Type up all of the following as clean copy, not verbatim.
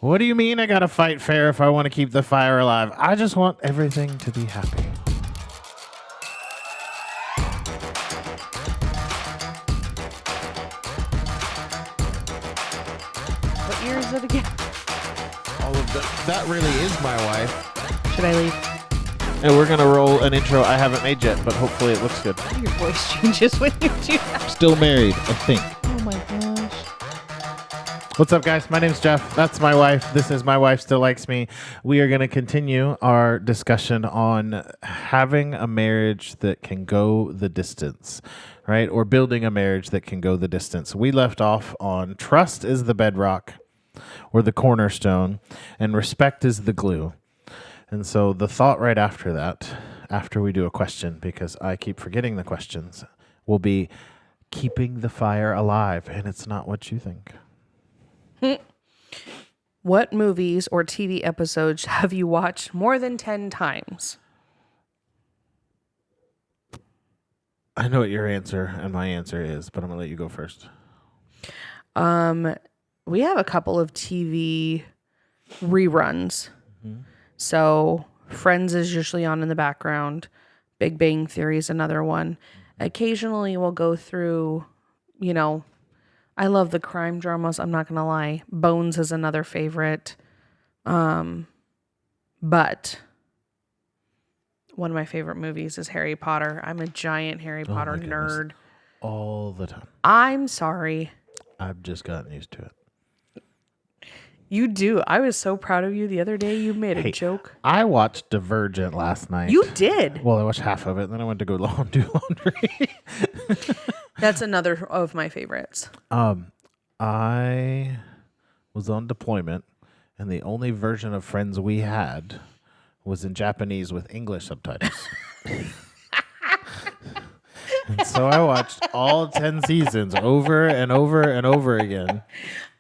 What do you mean I gotta fight fair if I want to keep the fire alive? I just want everything to be happy. What year is it again? All of that really is my wife. Should I leave? And we're gonna roll an intro I haven't made yet, but hopefully it looks good. Your voice changes when you do that. Still married, I think. Oh my gosh. What's up, guys? My name's Jeff. That's my wife. This is My Wife Still Likes Me. We are going to continue our discussion on having a marriage that can go the distance, right? Or building a marriage that can go the distance. We left off on trust is the bedrock or the cornerstone, and respect is the glue. And so the thought right after that, after we do a question, because I keep forgetting the questions, will be keeping the fire alive. And it's not what you think. What movies or TV episodes have you watched more than 10 times? I know what your answer and my answer is, but I'm going to let you go first. We have a couple of TV reruns. Mm-hmm. So Friends is usually on in the background. Big Bang Theory is another one. Mm-hmm. Occasionally we'll go through, I love the crime dramas. I'm not going to lie. Bones is another favorite. But one of my favorite movies is Harry Potter. I'm a giant Harry Potter nerd. All the time. I'm sorry. I've just gotten used to it. You do. I was so proud of you the other day. You made a joke. I watched Divergent last night. You did? Well, I watched half of it, and then I went to go do laundry. That's another of my favorites. I was on deployment, and the only version of Friends we had was in Japanese with English subtitles. And so I watched all 10 seasons over and over and over again.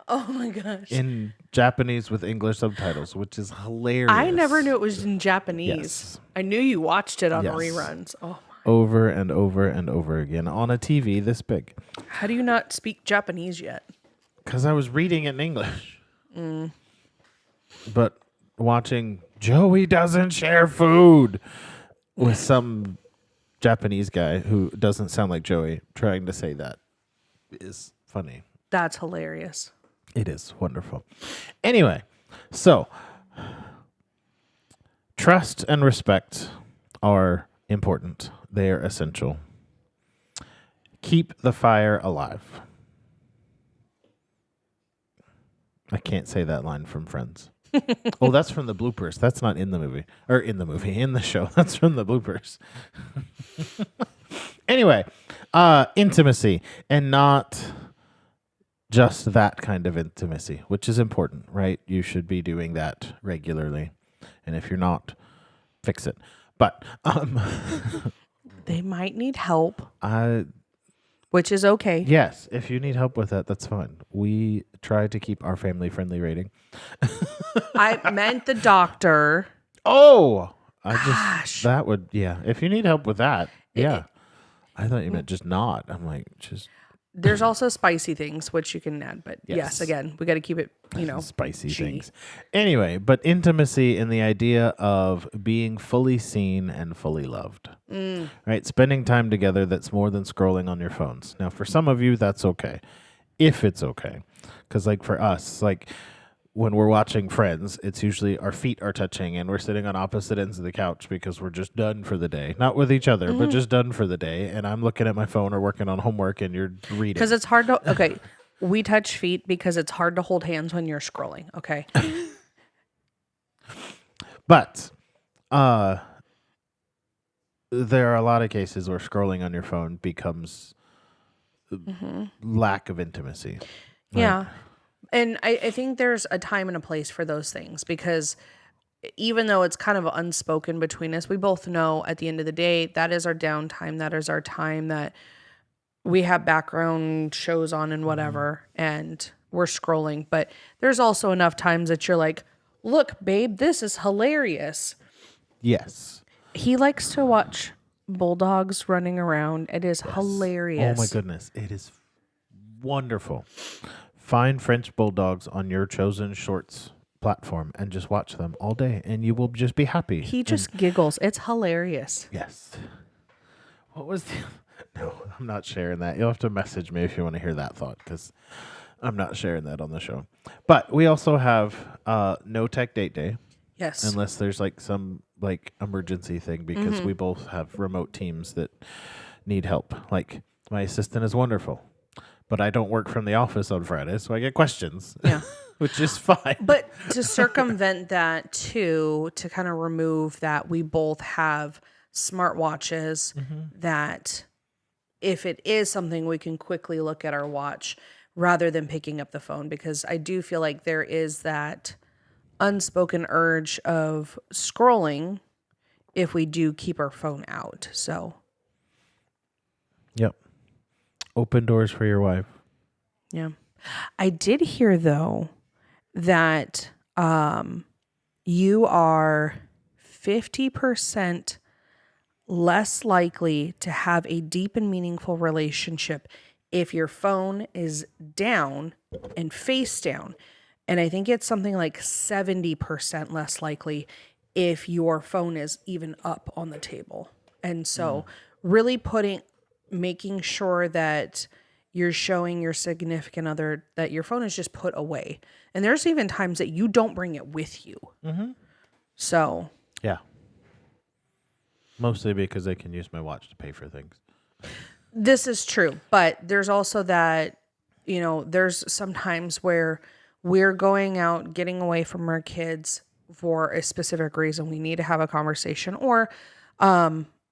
Oh my gosh. In Japanese with English subtitles, which is hilarious. I never knew it was in Japanese. Yes. I knew you watched it on reruns. Oh my. Over and over and over again on a TV this big. How do you not speak Japanese yet? Because I was reading it in English. But watching Joey doesn't share food with some Japanese guy who doesn't sound like Joey trying to say that is funny. That's hilarious. It is wonderful. Anyway, so trust and respect are important. They are essential. Keep the fire alive. I can't say that line from Friends. Oh, that's from the bloopers. That's not in the movie. Or in the show. That's from the bloopers. Anyway, intimacy, and not just that kind of intimacy, which is important, right? You should be doing that regularly. And if you're not, fix it. But they might need help. Which is okay. Yes, if you need help with that, that's fine. We try to keep our family-friendly rating. I meant the doctor. Oh, if you need help with that, yeah. I thought you meant just not. I'm like, just. There's also spicy things, which you can add. But yes again, we got to keep it, spicy things. Anyway, but intimacy and the idea of being fully seen and fully loved. Right? Spending time together that's more than scrolling on your phones. Now, for some of you, that's okay. If it's okay. Because for us, when we're watching Friends, it's usually our feet are touching and we're sitting on opposite ends of the couch because we're just done for the day. Not with each other, but just done for the day. And I'm looking at my phone or working on homework and you're reading. Because it's hard to... Okay, we touch feet because it's hard to hold hands when you're scrolling, okay? But there are a lot of cases where scrolling on your phone becomes lack of intimacy. Right? Yeah. And I think there's a time and a place for those things because even though it's kind of unspoken between us, we both know at the end of the day, that is our downtime. That is our time that we have background shows on and whatever, and we're scrolling. But there's also enough times that you're like, look, babe, this is hilarious. Yes. He likes to watch bulldogs running around. It is hilarious. Oh my goodness. It is wonderful. Find French bulldogs on your chosen shorts platform and just watch them all day, and you will just be happy. He just giggles. It's hilarious. Yes. What was the... No, I'm not sharing that. You'll have to message me if you want to hear that thought, because I'm not sharing that on the show. But we also have no tech date day. Yes. Unless there's like some like emergency thing, because we both have remote teams that need help. Like my assistant is wonderful, but I don't work from the office on Friday, so I get questions. Yeah. Which is fine. But to circumvent that too, to kind of remove that, we both have smartwatches that if it is something, we can quickly look at our watch rather than picking up the phone, because I do feel like there is that unspoken urge of scrolling if we do keep our phone out. So, Yep. Open doors for your wife. yeah. I did hear though that you are 50% less likely to have a deep and meaningful relationship if your phone is down and face down. And I think it's something like 70% less likely if your phone is even up on the table. And so really making sure that you're showing your significant other that your phone is just put away. And there's even times that you don't bring it with you. So. Yeah. Mostly because they can use my watch to pay for things. This is true. But there's also that, there's sometimes where we're going out, getting away from our kids for a specific reason. We need to have a conversation, or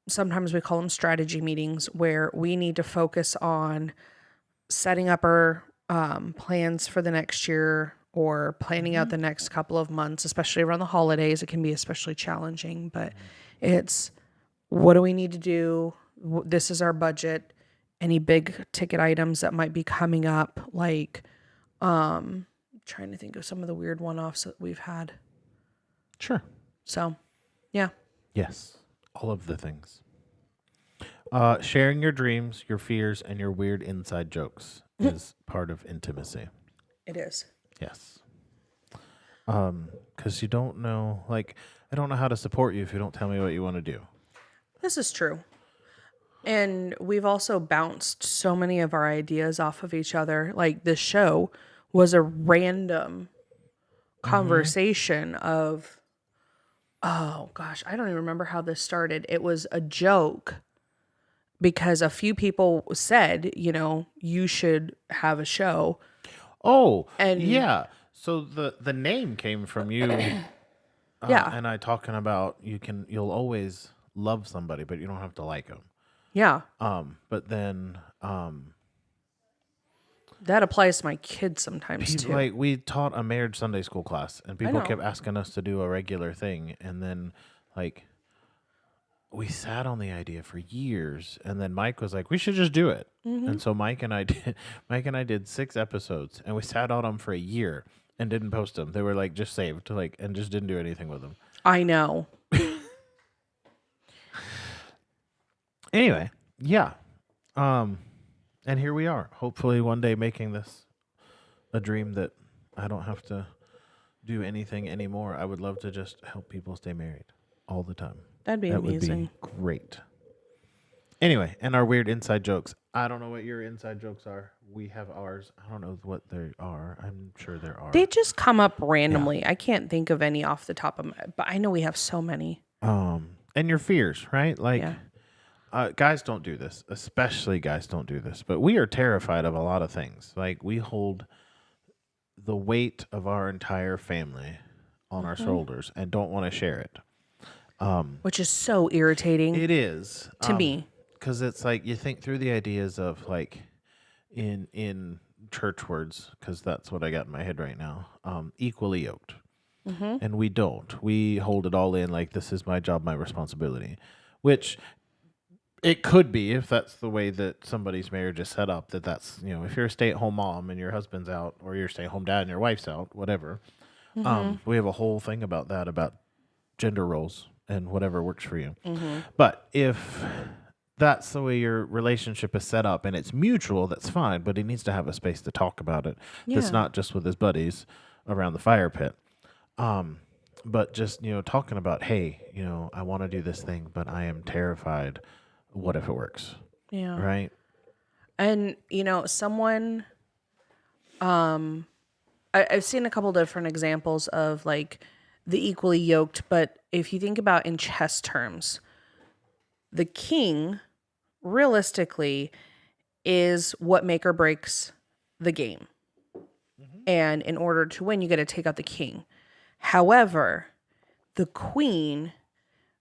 sometimes we call them strategy meetings, where we need to focus on setting up our plans for the next year, or planning out the next couple of months, especially around the holidays. It can be especially challenging, but it's, what do we need to do? This is our budget. Any big ticket items that might be coming up, like trying to think of some of the weird one-offs that we've had. Sure. So, yeah. Yes. All of the things. Sharing your dreams, your fears, and your weird inside jokes is part of intimacy. It is. Yes. Because you don't know, like, I don't know how to support you if you don't tell me what you want to do. This is true. And we've also bounced so many of our ideas off of each other. Like, this show was a random conversation of, oh gosh, I don't even remember how this started. It was a joke because a few people said, you should have a show. Oh, And yeah. So the name came from you. Yeah. And I talking about you'll always love somebody, but you don't have to like them. Yeah. But then That applies to my kids sometimes too. like we taught a marriage Sunday school class, and people know. kept asking us to do a regular thing, and then like we sat on the idea for years, and then Mike was like, "We should just do it." And so Mike and I did 6 episodes, and we sat on them for a year and didn't post them. They were like just saved, like, and just didn't do anything with them. I know. Anyway, yeah. And here we are, hopefully one day making this a dream that I don't have to do anything anymore. I would love to just help people stay married all the time. That'd be amazing. Would be great. Anyway, and our weird inside jokes. I don't know what your inside jokes are. We have ours. I don't know what they are. I'm sure there are. They just come up randomly. Yeah. I can't think of any off the top of my, but I know we have so many. And your fears, right? Like, guys don't do this, especially guys don't do this, but we are terrified of a lot of things. Like, we hold the weight of our entire family on our shoulders and don't want to share it. Which is so irritating. It is. To me. Because it's like you think through the ideas of, like, in church words, because that's what I got in my head right now, equally yoked. And we don't. We hold it all in like, this is my job, my responsibility, which it could be, if that's the way that somebody's marriage is set up, that's, if you're a stay-at-home mom and your husband's out, or you're a stay-at-home dad and your wife's out, whatever. We have a whole thing about that, about gender roles and whatever works for you. But if that's the way your relationship is set up and it's mutual, that's fine, but he needs to have a space to talk about it. That's not just with his buddies around the fire pit. But just, talking about, hey, I want to do this thing, but I am terrified. What if it works? Yeah. Right? And, someone, I've seen a couple different examples of like the equally yoked, but if you think about in chess terms, the king realistically is what make or breaks the game. And in order to win, you got to take out the king. However, the queen,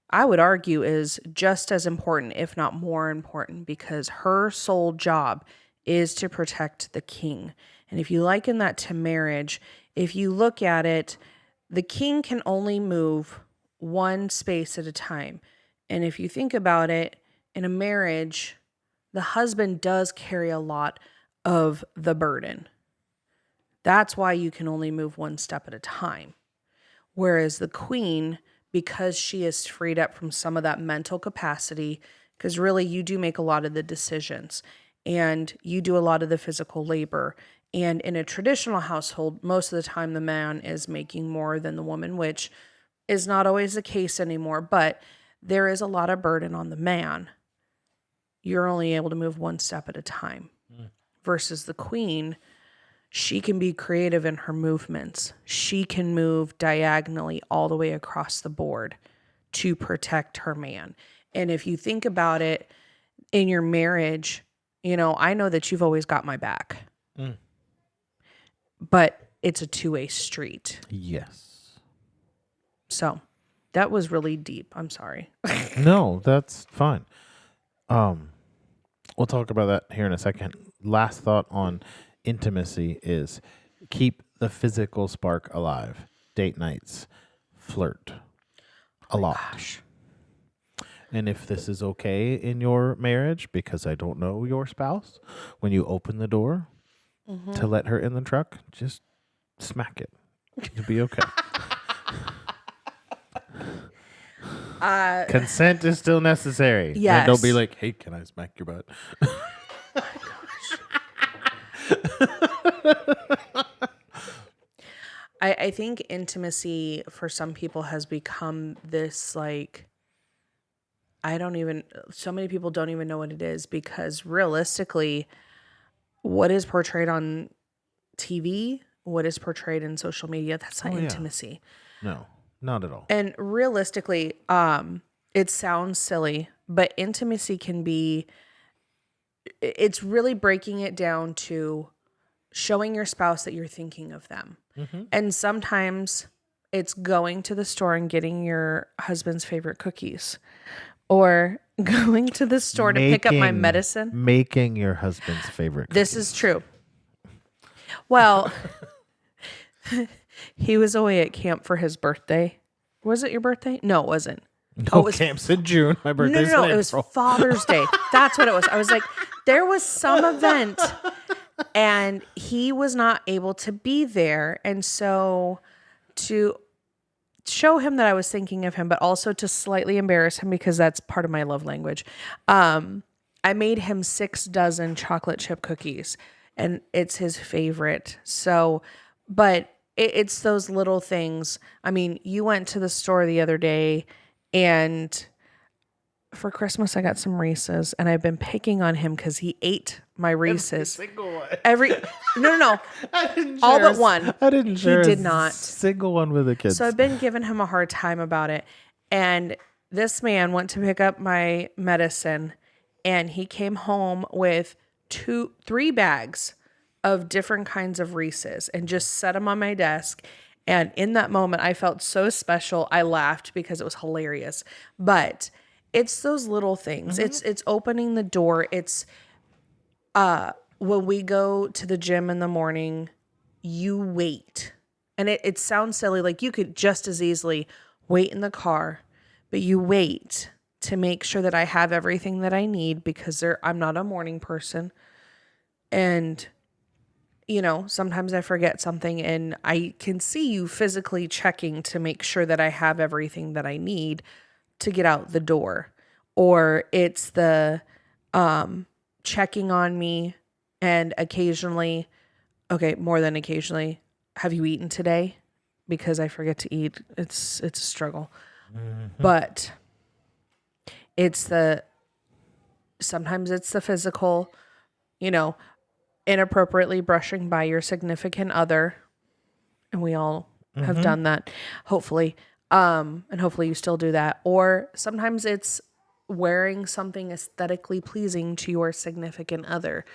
I would argue, is just as important, if not more important, because her sole job is to protect the king. And if you liken that to marriage, if you look at it, the king can only move one space at a time. And if you think about it, in a marriage, the husband does carry a lot of the burden. That's why you can only move one step at a time. Whereas the queen, because she is freed up from some of that mental capacity, because really you do make a lot of the decisions and you do a lot of the physical labor. And in a traditional household, most of the time the man is making more than the woman, which is not always the case anymore, but there is a lot of burden on the man. You're only able to move one step at a time. Versus the queen, she can be creative in her movements. She can move diagonally all the way across the board to protect her man. And if you think about it in your marriage, I know that you've always got my back, but it's a two-way street. Yes. So that was really deep. I'm sorry. No, that's fine. We'll talk about that here in a second. Last thought on intimacy is keep the physical spark alive. Date nights, flirt a lot. Gosh. And if this is okay in your marriage, because I don't know your spouse, when you open the door to let her in the truck, just smack it. You'll be okay. Consent is still necessary. Yes. And don't be like, hey, can I smack your butt? I think intimacy for some people has become this like, so many people don't even know what it is, because realistically, what is portrayed on TV, what is portrayed in social media, that's not intimacy. No, not at all. And realistically, it sounds silly, but intimacy can be, it's really breaking it down to showing your spouse that you're thinking of them. And sometimes it's going to the store and getting your husband's favorite cookies, or going to the store to pick up my medicine. Making your husband's favorite cookies. This is true. Well, he was away at camp for his birthday. Was it your birthday? No, it wasn't. No, it was camp's in June. My birthday's No. in It was April. Father's Day. That's what it was. I was like, there was some event and he was not able to be there. And so to show him that I was thinking of him, but also to slightly embarrass him, because that's part of my love language, I made him 6 dozen chocolate chip cookies, and it's his favorite. So, but it's those little things. I mean, you went to the store the other day, and for Christmas I got some Reese's, and I've been picking on him because he ate my Reese's. Every no. I didn't all share but one. I didn't share He did a not. single one with the kids. So I've been giving him a hard time about it. And this man went to pick up my medicine, and he came home with 3 bags of different kinds of Reese's and just set them on my desk. And in that moment, I felt so special. I laughed because it was hilarious. But it's those little things. It's opening the door. It's when we go to the gym in the morning, you wait. And it sounds silly, like you could just as easily wait in the car, but you wait to make sure that I have everything that I need, because I'm not a morning person. And, sometimes I forget something, and I can see you physically checking to make sure that I have everything that I need to get out the door. Or it's the checking on me, and occasionally, okay, more than occasionally, have you eaten today? because I forget to eat. It's a struggle. But sometimes it's the physical, you know, inappropriately brushing by your significant other, and we all have done that, hopefully. And hopefully you still do that. Or sometimes it's wearing something aesthetically pleasing to your significant other.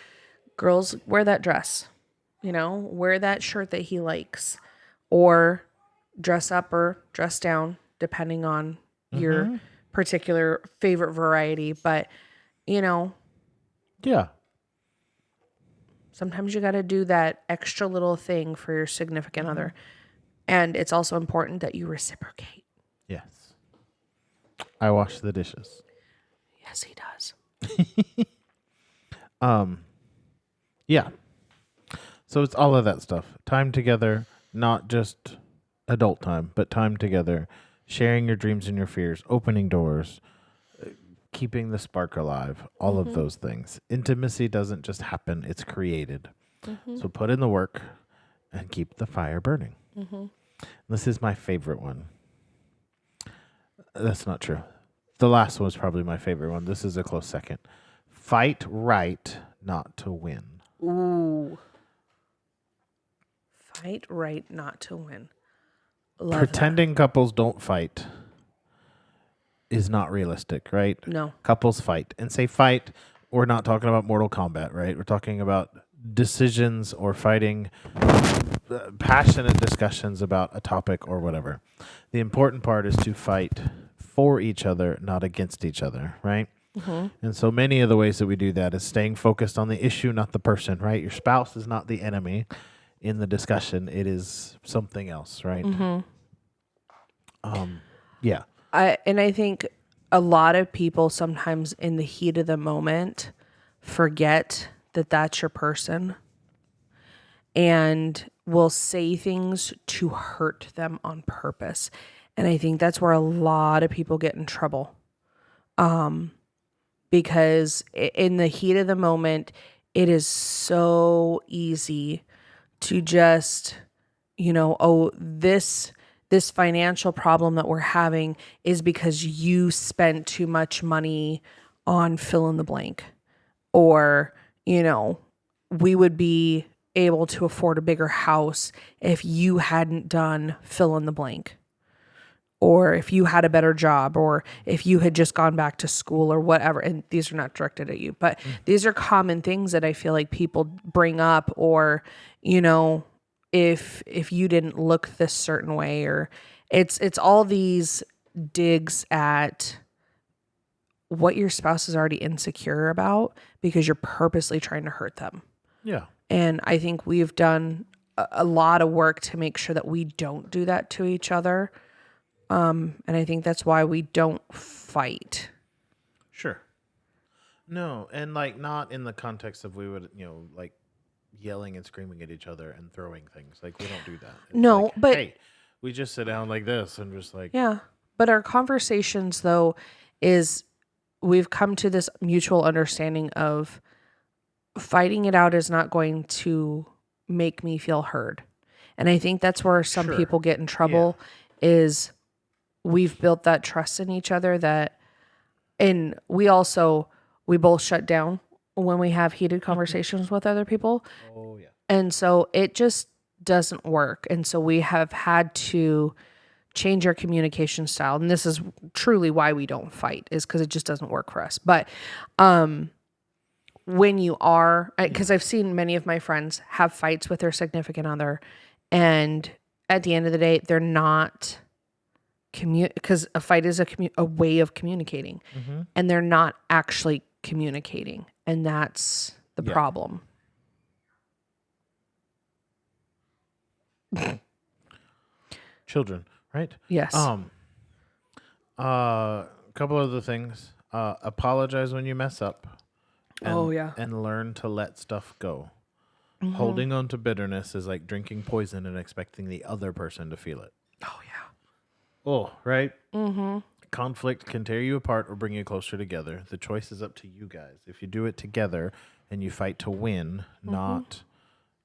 Girls, wear that dress, wear that shirt that he likes, or dress up or dress down, depending on your particular favorite variety. But, Yeah. sometimes you got to do that extra little thing for your significant other. And it's also important that you reciprocate. Yes. I wash the dishes. Yes, he does. Yeah. So it's all of that stuff. Time together, not just adult time, but time together, sharing your dreams and your fears, opening doors, keeping the spark alive, all of those things. Intimacy doesn't just happen, it's created. So put in the work and keep the fire burning. This is my favorite one. That's not true. The last one was probably my favorite one. This is a close second. Fight right, not to win. Ooh. Fight right, not to win. Love Pretending couples don't fight is not realistic, right? No. Couples fight. And say fight, we're not talking about Mortal Kombat, right? We're talking about decisions or fighting, passionate discussions about a topic or whatever. The important part is to fight for each other, not against each other, right? And so many of the ways that we do that is staying focused on the issue, not the person, right? Your spouse is not the enemy in the discussion. It is something else, right? Yeah. I think a lot of people sometimes in the heat of the moment forget that that's your person and will say things to hurt them on purpose. And I think that's where a lot of people get in trouble. Because in the heat of the moment, it is so easy to just, this financial problem that we're having is because you spent too much money on fill in the blank. Or, we would be able to afford a bigger house if you hadn't done fill in the blank. Or if you had a better job, or if you had just gone back to school or whatever. And these are not directed at you, but these are common things that I feel like people bring up. Or, if you didn't look this certain way, or it's all these digs at what your spouse is already insecure about because you're purposely trying to hurt them. Yeah. And I think we've done a lot of work to make sure that we don't do that to each other. And I think that's why we don't fight. Sure. No, and not in the context of we would, yelling and screaming at each other and throwing things. Like, we don't do that. It's No, like, but hey, we just sit down like this and just yeah. But our conversations, though, is we've come to this mutual understanding of fighting it out is not going to make me feel heard. And I think that's where some people get in trouble is we've built that trust in each other and we both shut down when we have heated conversations with other people. Oh, yeah. And so it just doesn't work. And so we have had to change our communication style. And this is truly why we don't fight, is because it just doesn't work for us. But when you are, because I've seen many of my friends have fights with their significant other, and at the end of the day, they're not because a fight is a way of communicating, and they're not actually communicating, and that's the problem. Children, right? Yes. Couple other things. Apologize when you mess up. And learn to let stuff go. Holding on to bitterness is like drinking poison and expecting the other person to feel it. Oh, yeah. Oh, right? Conflict can tear you apart or bring you closer together. The choice is up to you guys. If you do it together and you fight to win, not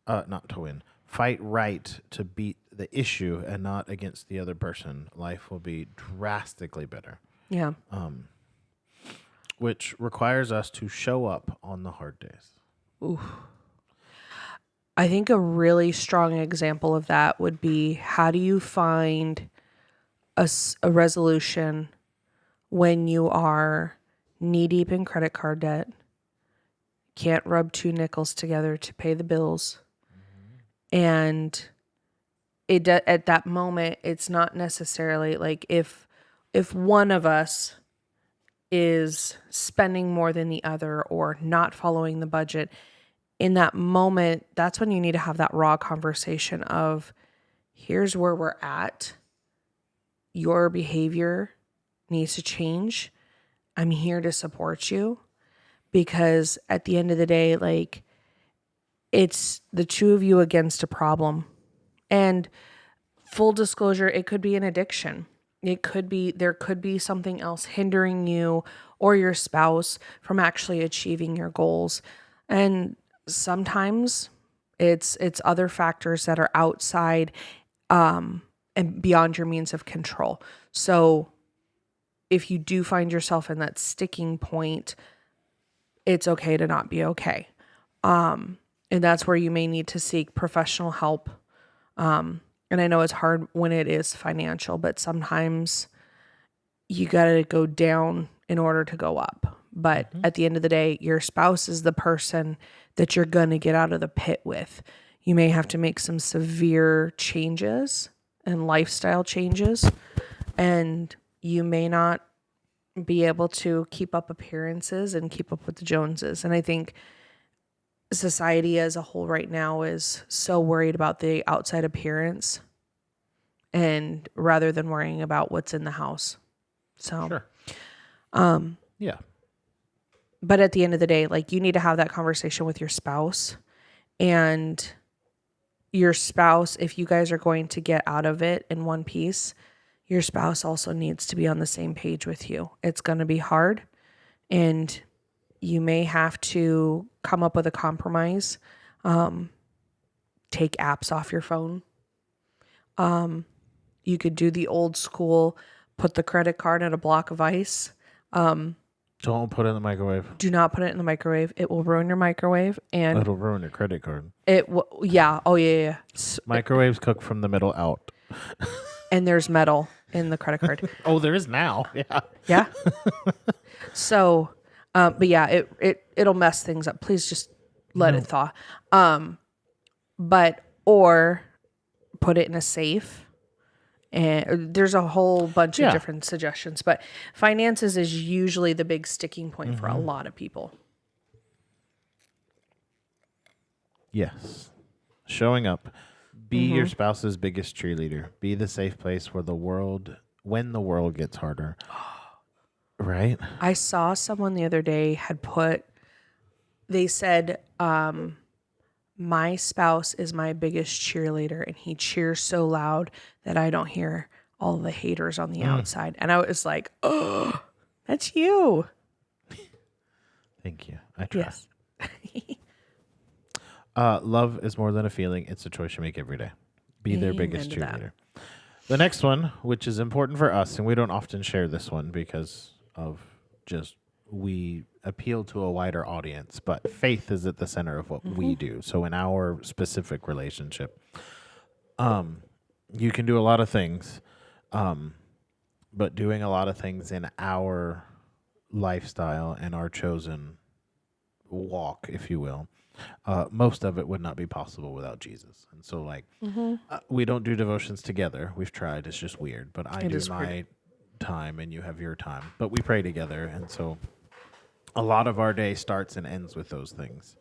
to win. fight right to beat the issue and not against the other person, life will be drastically better. Yeah. Which requires us to show up on the hard days. Ooh. I think a really strong example of that would be, how do you find a resolution when you are knee deep in credit card debt, can't rub two nickels together to pay the bills, and at that moment, it's not necessarily like if one of us is spending more than the other or not following the budget, in that moment, that's when you need to have that raw conversation of, here's where we're at. Your behavior needs to change. I'm here to support you, because at the end of the day, like, it's the two of you against a problem. And full disclosure, it could be an addiction. There could be something else hindering you or your spouse from actually achieving your goals. And sometimes it's other factors that are outside and beyond your means of control. So if you do find yourself in that sticking point, it's okay to not be okay. And that's where you may need to seek professional help. And I know it's hard when it is financial, but sometimes you got to go down in order to go up. But at the end of the day, your spouse is the person that you're going to get out of the pit with. You may have to make some severe changes and lifestyle changes, and you may not be able to keep up appearances and keep up with the Joneses. And I think society as a whole right now is so worried about the outside appearance, and rather than worrying about what's in the house. So, Sure. Yeah. But at the end of the day, like, you need to have that conversation with your spouse, and your spouse, if you guys are going to get out of it in one piece, your spouse also needs to be on the same page with you. It's going to be hard, and you may have to come up with a compromise. Take apps off your phone. You could do the old school, put the credit card in a block of ice. Don't put it in the microwave. Do not put it in the microwave. It will ruin your microwave, and It'll ruin your credit card. yeah. Oh yeah. Microwaves cook from the middle out. And there's metal in the credit card. Oh, there is now. Yeah. Yeah. So, but yeah, it'll mess things up. Please just let it thaw. Or put it in a safe. And there's a whole bunch of different suggestions, but finances is usually the big sticking point for a lot of people. Yes. Showing up. Be your spouse's biggest cheerleader. Be the safe place when the world gets harder. Right? I saw someone the other day they said, my spouse is my biggest cheerleader, and he cheers so loud that I don't hear all the haters on the outside. And I was like, oh, that's you. Thank you. I try. Yes. Love is more than a feeling. It's a choice you make every day. Be their biggest cheerleader. The next one, which is important for us, and we don't often share this one because of just we appeal to a wider audience, but faith is at the center of what we do. So in our specific relationship, you can do a lot of things, but doing a lot of things in our lifestyle and our chosen walk, if you will, most of it would not be possible without Jesus. And so, like, we don't do devotions together. We've tried. It's just weird. But I do my time and you have your time. But we pray together. And so a lot of our day starts and ends with those things.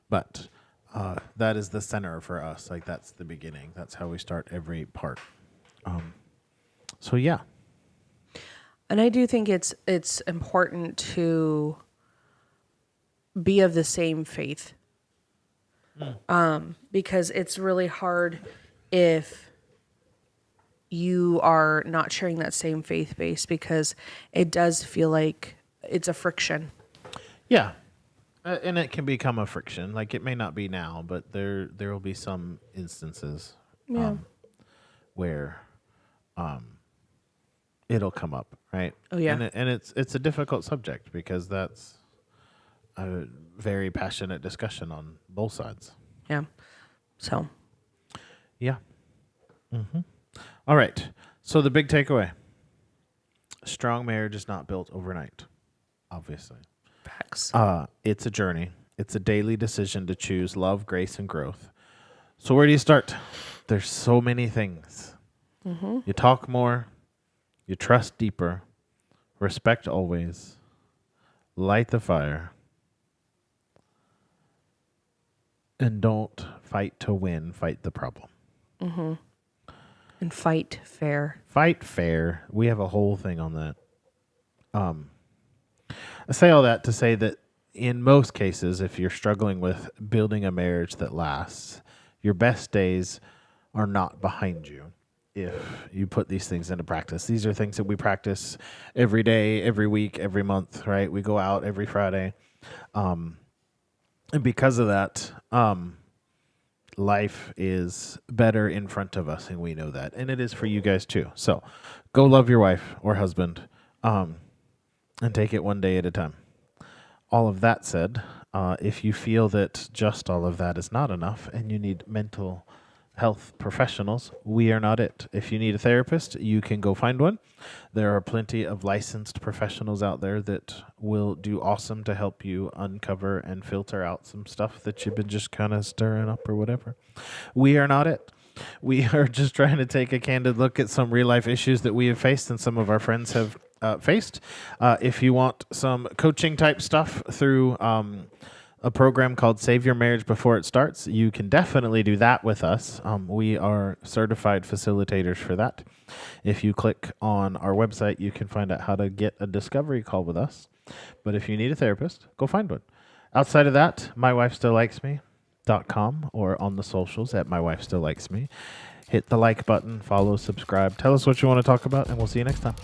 But that is the center for us. Like, that's the beginning. That's how we start every part. So, yeah. And I do think it's important to be of the same faith. Because it's really hard if you are not sharing that same faith base, because it does feel like it's a friction. Yeah. And it can become a friction. Like it may not be now, but there will be some instances Yeah. where it'll come up, right? Oh, yeah. And it's a difficult subject because that's a very passionate discussion on both sides. Yeah. So, Yeah. All right. So the big takeaway: strong marriage is not built overnight. Obviously, facts. it's a journey. It's a daily decision to choose love, grace, and growth. So where do you start? There's so many things. You talk more. You trust deeper. Respect always. Light the fire. And don't fight to win. Fight the problem. And fight fair. Fight fair. We have a whole thing on that. I say all that to say that in most cases, if you're struggling with building a marriage that lasts, your best days are not behind you if you put these things into practice. These are things that we practice every day, every week, every month, right? We go out every Friday. And because of that, life is better in front of us, and we know that. And it is for you guys too. So go love your wife or husband, and take it one day at a time. All of that said, if you feel that just all of that is not enough and you need mental health professionals, we are not it. If you need a therapist, you can go find one. There are plenty of licensed professionals out there that will do awesome to help you uncover and filter out some stuff that you've been just kind of stirring up or whatever. We are not it. We are just trying to take a candid look at some real life issues that we have faced and some of our friends have faced. If you want some coaching type stuff through a program called Save Your Marriage Before It Starts, you can definitely do that with us. We are certified facilitators for that. If you click on our website, you can find out how to get a discovery call with us. But if you need a therapist, go find one. Outside of that, mywifestilllikesme.com or on the socials at mywifestilllikesme. Hit the like button, follow, subscribe. Tell us what you want to talk about, and we'll see you next time.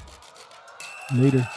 Later.